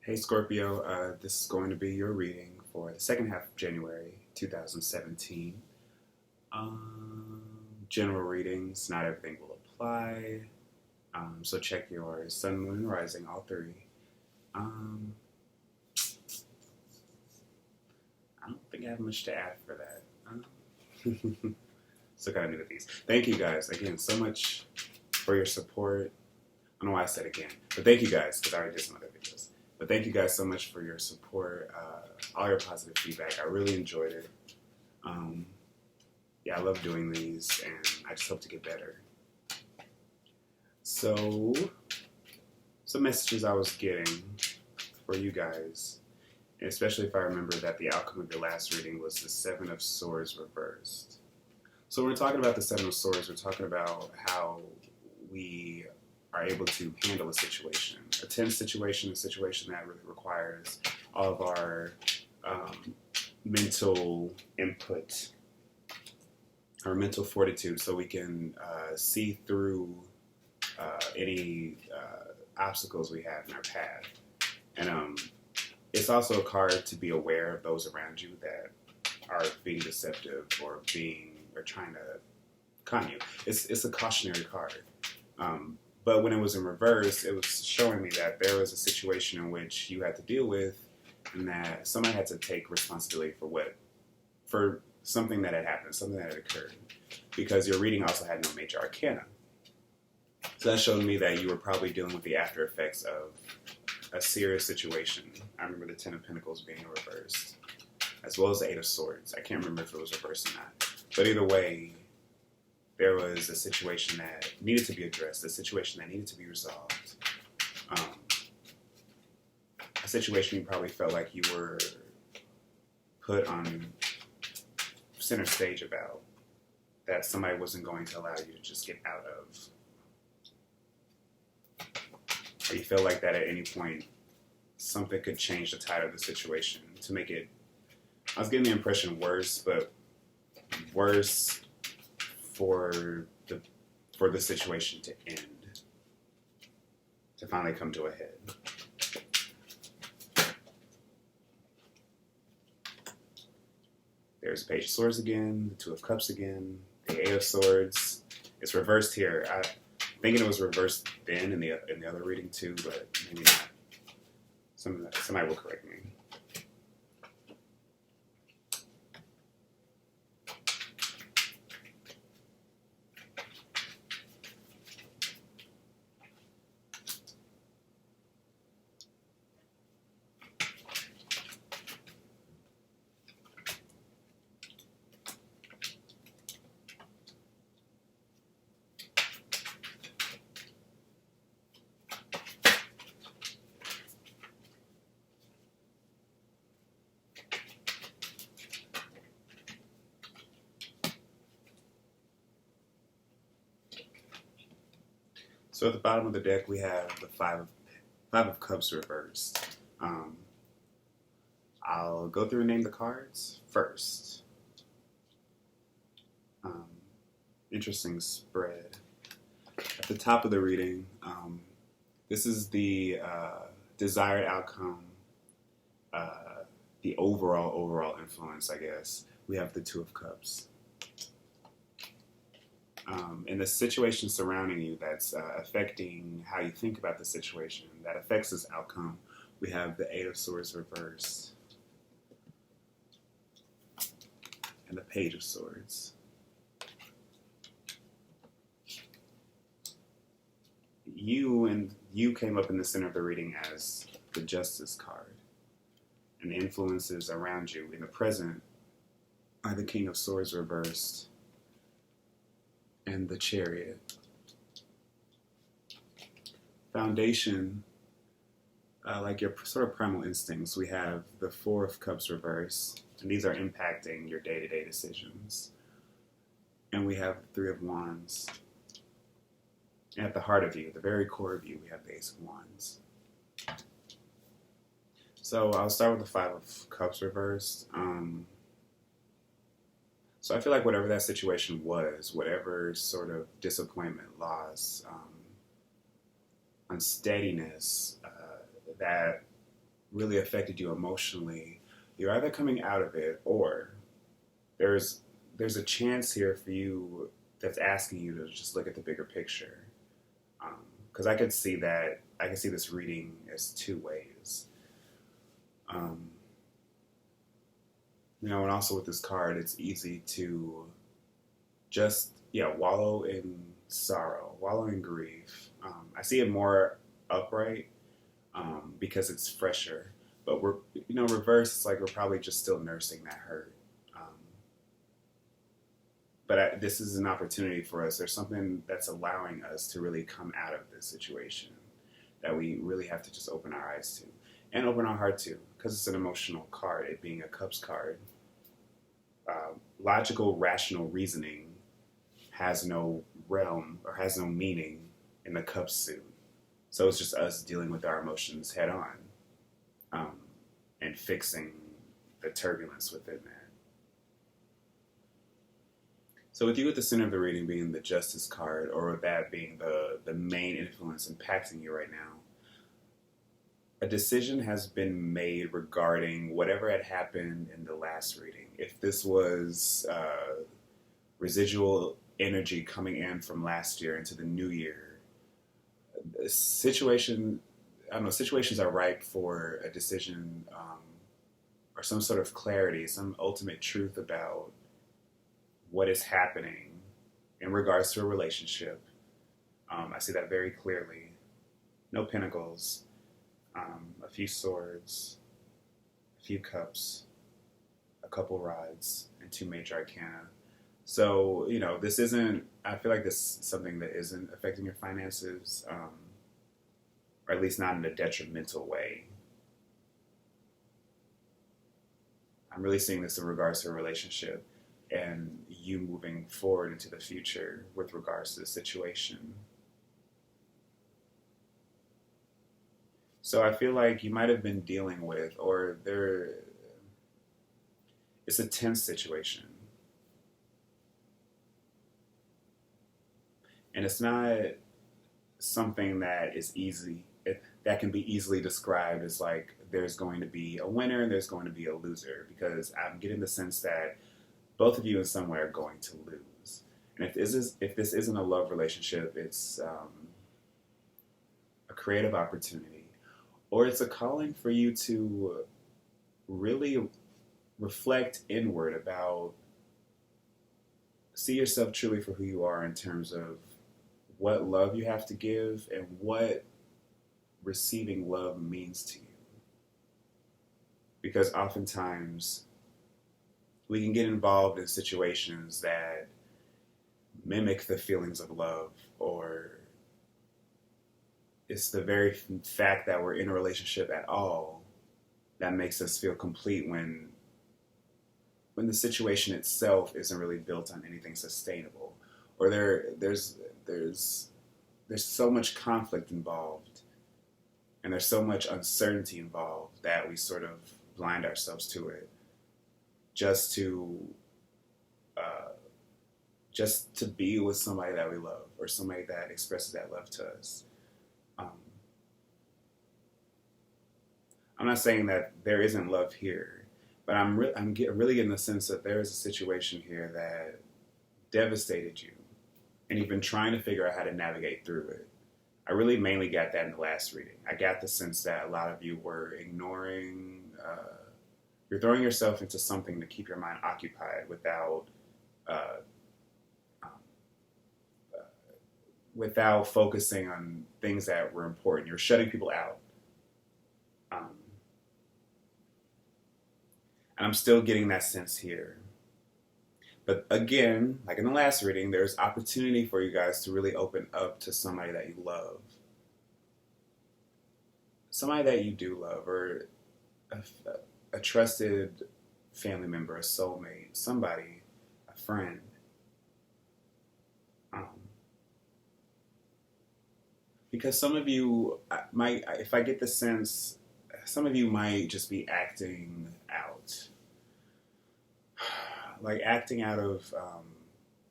Hey Scorpio, this is going to be your reading for the second half of January 2017. General readings, not everything will apply. So check your sun, moon, and rising, all three. Um, I don't think I have much to add for that. Still kind of new to these. Thank you guys again so much for your support. I don't know why I said again, but thank you guys because I already did some other videos. But thank you guys so much for your support, all your positive feedback. I really enjoyed it. Yeah, I love doing these, and I just hope to get better. So, some messages I was getting for you guys, and especially if I remember that the outcome of your last reading was the Seven of Swords reversed. So when we're talking about the Seven of Swords, we're talking about how we are able to handle a situation, a tense situation, a situation that really requires all of our mental input, our mental fortitude, so we can see through any obstacles we have in our path. And it's also a card to be aware of those around you that are being deceptive or trying to con you. It's a cautionary card. But when it was in reverse, it was showing me that there was a situation in which you had to deal with, and that somebody had to take responsibility for something that had happened, something that had occurred, because your reading also had no major arcana. So that showed me that you were probably dealing with the after effects of a serious situation. I remember the Ten of Pentacles being reversed, as well as the Eight of Swords. I can't remember if it was reversed or not. But either way, there was a situation that needed to be addressed, a situation that needed to be resolved. A situation you probably felt like you were put on center stage about, that somebody wasn't going to allow you to just get out of. Or you feel like that at any point something could change the tide of the situation to make it, I was getting the impression worse, but worse for the situation to end, to finally come to a head. There's the Page of Swords again, the Two of Cups again, the Eight of Swords. It's reversed here. I'm thinking it was reversed then in the other reading too, but maybe not. Somebody will correct me. So at the bottom of the deck, we have the Five of Cups reversed. I'll go through and name the cards first. Interesting spread. At the top of the reading, this is the desired outcome, the overall influence, I guess. We have the Two of Cups. In the situation surrounding you that's affecting how you think about the situation, that affects this outcome, we have the Eight of Swords reversed and the Page of Swords. You came up in the center of the reading as the Justice card, and the influences around you in the present are the King of Swords reversed and the Chariot. Foundation, like your sort of primal instincts, we have the Four of Cups reversed, and these are impacting your day-to-day decisions. And we have the Three of Wands. And at the heart of you, the very core of you, we have the Ace of Wands. So I'll start with the Five of Cups reversed. So I feel like whatever that situation was, whatever sort of disappointment, loss, unsteadiness that really affected you emotionally, you're either coming out of it, or there's there's a chance here for you that's asking you to just look at the bigger picture. Because I could see this reading as two ways. Um, and also with this card, it's easy to just wallow in sorrow, wallow in grief. I see it more upright because it's fresher. But we're reverse. It's like we're probably just still nursing that hurt. But this is an opportunity for us. There's something that's allowing us to really come out of this situation that we really have to just open our eyes to and open our heart to, because it's an emotional card. It being a Cups card, logical, rational reasoning has no realm or has no meaning in the Cups suit. So it's just us dealing with our emotions head on, and fixing the turbulence within that. So with you at the center of the reading being the Justice card, or that being the main influence impacting you right now, a decision has been made regarding whatever had happened in the last reading. If this was residual energy coming in from last year into the new year, situations are ripe for a decision, or some sort of clarity, some ultimate truth about what is happening in regards to a relationship. I see that very clearly. No pentacles, a few swords, a few cups, a couple rods, and two major arcana. So, this isn't, I feel like this is something that isn't affecting your finances, or at least not in a detrimental way. I'm really seeing this in regards to a relationship and you moving forward into the future with regards to the situation. So I feel like you might have been dealing with, it's a tense situation. And it's not something that is easy, that can be easily described as like there's going to be a winner and there's going to be a loser, because I'm getting the sense that both of you in some way are going to lose. And if this isn't a love relationship, it's a creative opportunity, or it's a calling for you to really reflect inward about, see yourself truly for who you are in terms of what love you have to give and what receiving love means to you. Because oftentimes we can get involved in situations that mimic the feelings of love, or it's the very fact that we're in a relationship at all that makes us feel complete when the situation itself isn't really built on anything sustainable, or there's so much conflict involved and there's so much uncertainty involved that we sort of blind ourselves to it just to be with somebody that we love, or somebody that expresses that love to us. I'm not saying that there isn't love here, but I'm really getting the sense that there is a situation here that devastated you, and you've been trying to figure out how to navigate through it. I really mainly got that in the last reading. I got the sense that a lot of you were ignoring, you're throwing yourself into something to keep your mind occupied without focusing on things that were important. You're shutting people out. And I'm still getting that sense here. But again, like in the last reading, there's opportunity for you guys to really open up to somebody that you love. Somebody that you do love, or a trusted family member, a soulmate, somebody, a friend. Because some of you might, if I get the sense, some of you might just be acting out. Like acting out of,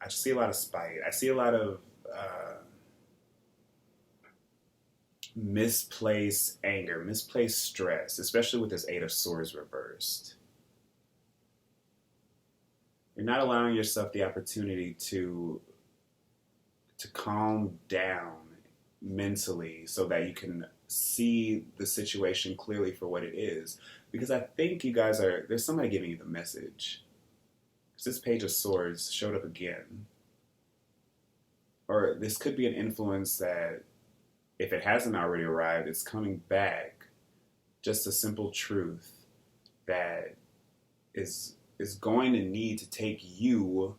I just see a lot of spite. I see a lot of misplaced anger, misplaced stress, especially with this Eight of Swords reversed. You're not allowing yourself the opportunity to calm down mentally so that you can see the situation clearly for what it is. Because I think you guys there's somebody giving you the message. This Page of Swords showed up again. Or this could be an influence that, if it hasn't already arrived, it's coming back. Just a simple truth that is going to need to take you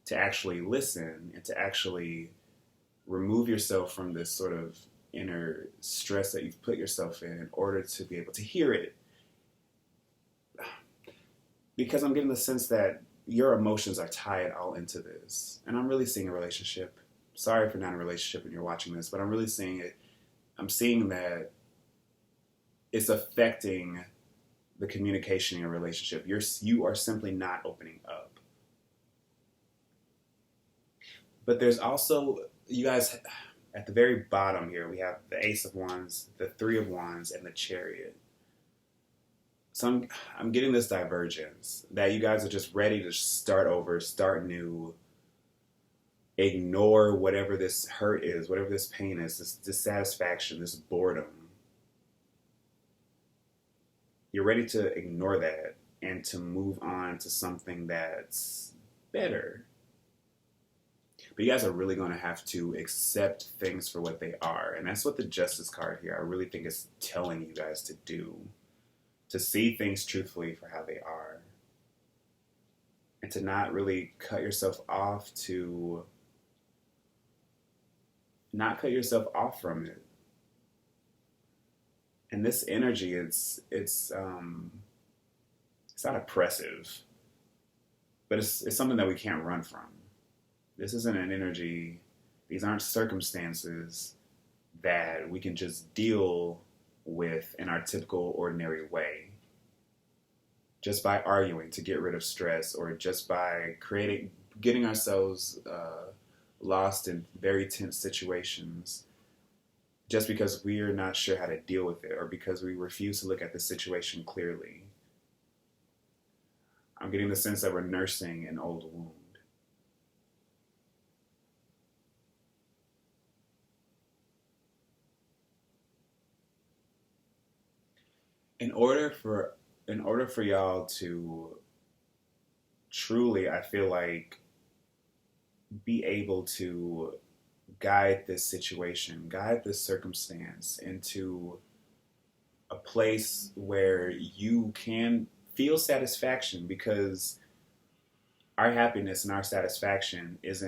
to actually listen and to actually remove yourself from this sort of inner stress that you've put yourself in order to be able to hear it. Because I'm getting the sense that your emotions are tied all into this. And I'm really seeing a relationship. Sorry if you're not in a relationship and you're watching this, but I'm really seeing it. I'm seeing that it's affecting the communication in your relationship. You are simply not opening up. But there's also, you guys, at the very bottom here, we have the Ace of Wands, the Three of Wands, and the Chariot. So I'm getting this divergence that you guys are just ready to start over, start new, ignore whatever this hurt is, whatever this pain is, this dissatisfaction, this boredom. You're ready to ignore that and to move on to something that's better. But you guys are really going to have to accept things for what they are. And that's what the Justice card here, I really think, is telling you guys to do. To see things truthfully for how they are. And to not really cut yourself off from it. And this energy, it's not oppressive, but it's something that we can't run from. This isn't an energy, these aren't circumstances that we can just deal with in our typical ordinary way. Just by arguing to get rid of stress, or just by getting ourselves lost in very tense situations, just because we are not sure how to deal with it, or because we refuse to look at the situation clearly. I'm getting the sense that we're nursing an old wound. In order for y'all to truly, I feel like, be able to guide this situation, guide this circumstance into a place where you can feel satisfaction, because our happiness and our satisfaction it's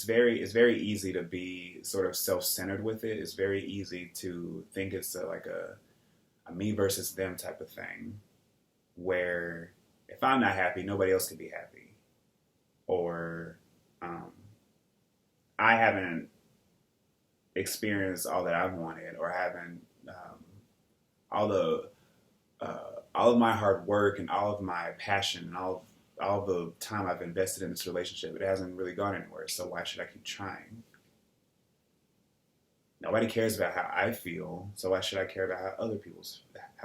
very easy to be sort of self-centered with it. It's very easy to think it's like a me versus them type of thing, where if I'm not happy, nobody else can be happy. Or I haven't experienced all that I've wanted, or haven't all of my hard work and all of my passion and all the time I've invested in this relationship, it hasn't really gone anywhere. So why should I keep trying? Nobody cares about how I feel, so why should I care about how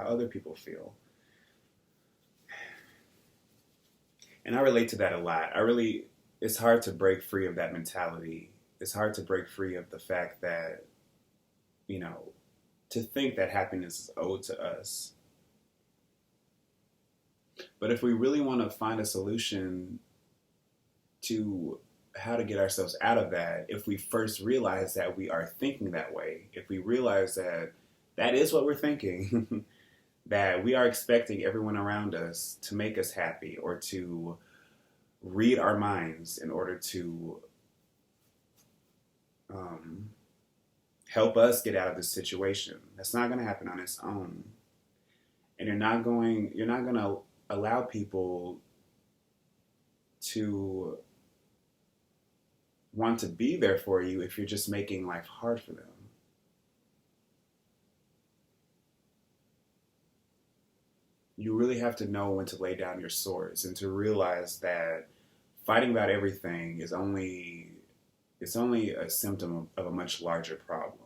other people feel? And I relate to that a lot. It's hard to break free of that mentality. It's hard to break free of the fact that, to think that happiness is owed to us. But if we really want to find a solution to how to get ourselves out of that, if we first realize that we are thinking that way, if we realize that that is what we're thinking, that we are expecting everyone around us to make us happy, or to read our minds in order to help us get out of this situation. That's not going to happen on its own. And you're not going to allow people to want to be there for you if you're just making life hard for them. You really have to know when to lay down your swords, and to realize that fighting about everything is only a symptom of a much larger problem.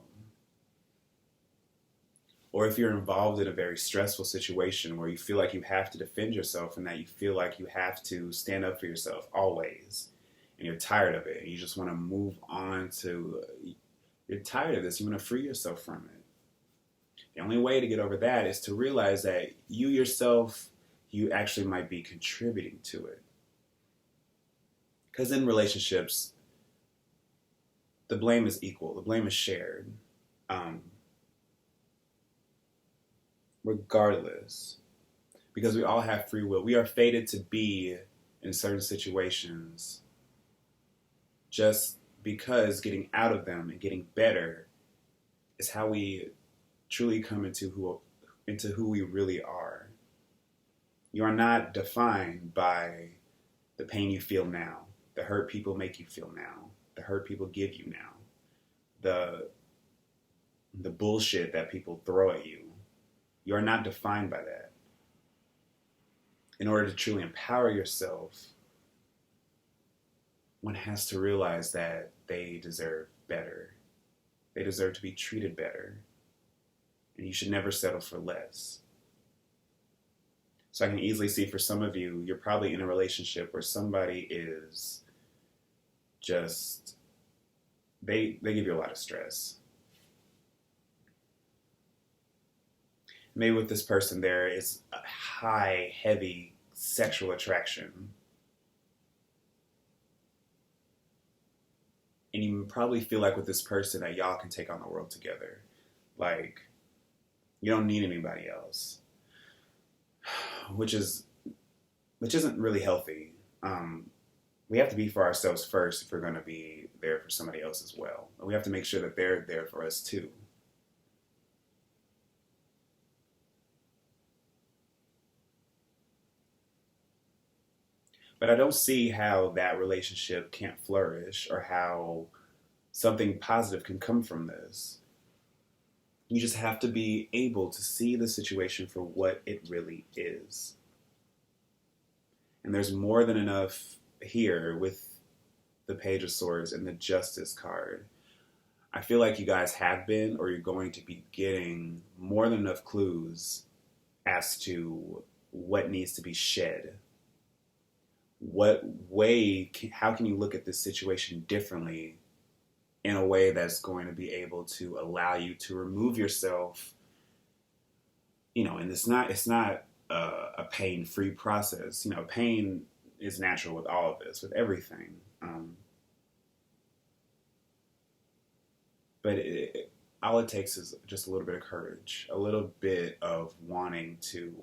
Or if you're involved in a very stressful situation where you feel like you have to defend yourself and that you feel like you have to stand up for yourself always, and you're tired of it, and you just want to move on to, you're tired of this, you want to free yourself from it. The only way to get over that is to realize that you yourself, you actually might be contributing to it. Because in relationships, the blame is equal, the blame is shared. Regardless, because we all have free will. We are fated to be in certain situations just because getting out of them and getting better is how we truly come into who we really are. You are not defined by the pain you feel now, the hurt people make you feel now, the hurt people give you now, the bullshit that people throw at you. You are not defined by that. In order to truly empower yourself, one has to realize that they deserve better. They deserve to be treated better. And you should never settle for less. So I can easily see for some of you, you're probably in a relationship where somebody is just, they give you a lot of stress. Maybe with this person there is a high, heavy sexual attraction. And you probably feel like with this person that y'all can take on the world together. Like, you don't need anybody else. Which isn't really healthy. We have to be for ourselves first if we're going to be there for somebody else as well. We have to make sure that they're there for us too. But I don't see how that relationship can't flourish or how something positive can come from this. You just have to be able to see the situation for what it really is. And there's more than enough here with the Page of Swords and the Justice card. I feel like you guys have been, or you're going to be getting more than enough clues as to what needs to be shed. How can you look at this situation differently in a way that's going to be able to allow you to remove yourself, and it's not a pain-free process. Pain is natural with all of this, with everything. But all it takes is just a little bit of courage, a little bit of wanting to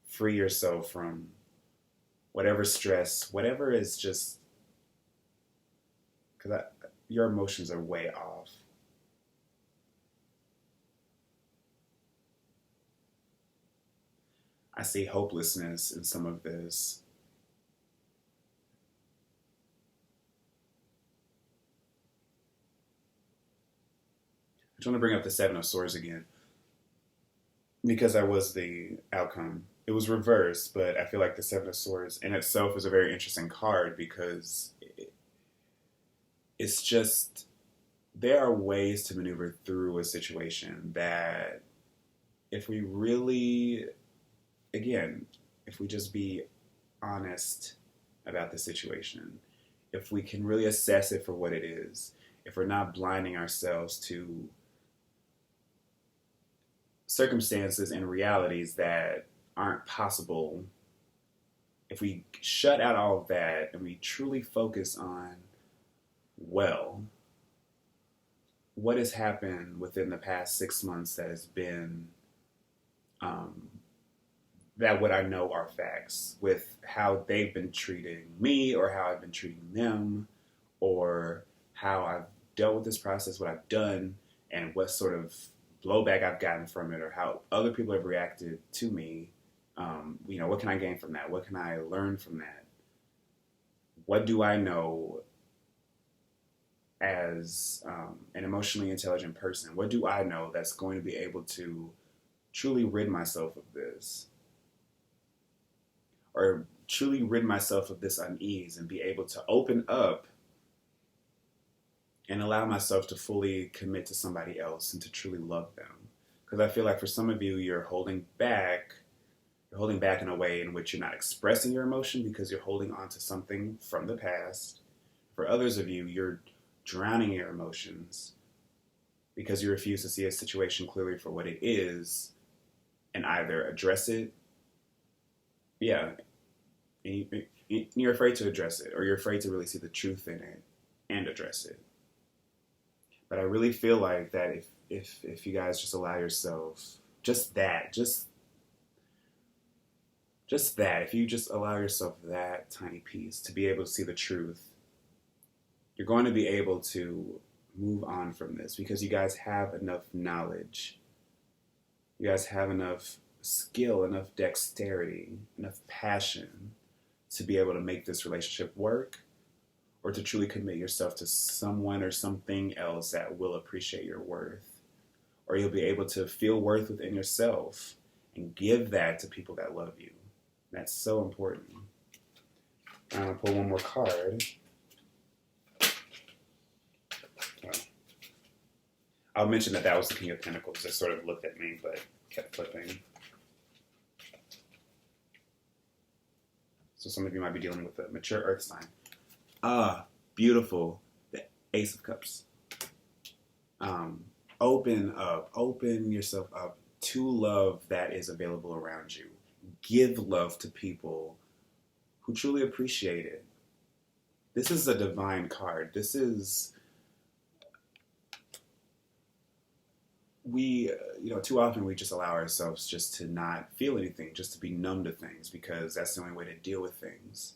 free yourself from whatever stress, whatever is just, because your emotions are way off. I see hopelessness in some of this. I just want to bring up the Seven of Swords again, because that was the outcome. It was reversed, but I feel like the Seven of Swords in itself is a very interesting card because it's just, there are ways to maneuver through a situation that if we really, again, if we just be honest about the situation, if we can really assess it for what it is, if we're not blinding ourselves to circumstances and realities that aren't possible, if we shut out all of that and we truly focus on, well, what has happened within the past 6 months that has been, that what I know are facts, with how they've been treating me or how I've been treating them, or how I've dealt with this process, what I've done, and what sort of blowback I've gotten from it, or how other people have reacted to me. What can I gain from that? What can I learn from that? What do I know as an emotionally intelligent person? What do I know that's going to be able to truly rid myself of this? Or truly rid myself of this unease and be able to open up and allow myself to fully commit to somebody else and to truly love them. Because I feel like for some of you, you're holding back. You're holding back in a way in which you're not expressing your emotion because you're holding on to something from the past. For others of you, you're drowning your emotions because you refuse to see a situation clearly for what it is and either address it, yeah, and you're afraid to address it, or you're afraid to really see the truth in it and address it. But I really feel like that if you guys just allow yourself just that, if you just allow yourself that tiny piece to be able to see the truth, you're going to be able to move on from this because you guys have enough knowledge. You guys have enough skill, enough dexterity, enough passion to be able to make this relationship work, or to truly commit yourself to someone or something else that will appreciate your worth. Or you'll be able to feel worth within yourself and give that to people that love you. That's so important. I'm going to pull one more card. I'll mention that was the King of Pentacles. Just sort of looked at me, but kept flipping. So some of you might be dealing with a mature earth sign. Beautiful. The Ace of Cups. Open yourself up to love that is available around you. Give love to people who truly appreciate it. This is a divine card. This is, too often we just allow ourselves just to not feel anything, just to be numb to things, because that's the only way to deal with things.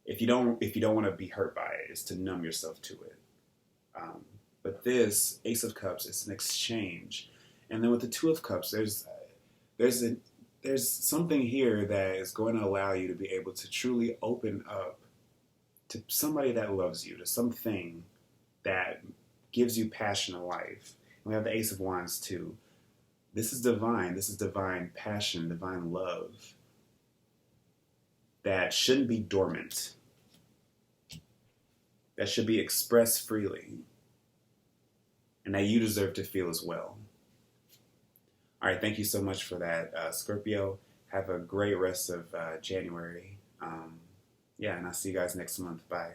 If you don't want to be hurt by it, is to numb yourself to it. But this Ace of Cups is an exchange, and then with the Two of Cups, there's something here that is going to allow you to be able to truly open up to somebody that loves you, to something that gives you passion in life. And we have the Ace of Wands too. This is divine. This is divine passion, divine love that shouldn't be dormant. That should be expressed freely. And that you deserve to feel as well. All right, thank you so much for that, Scorpio. Have a great rest of January. And I'll see you guys next month. Bye.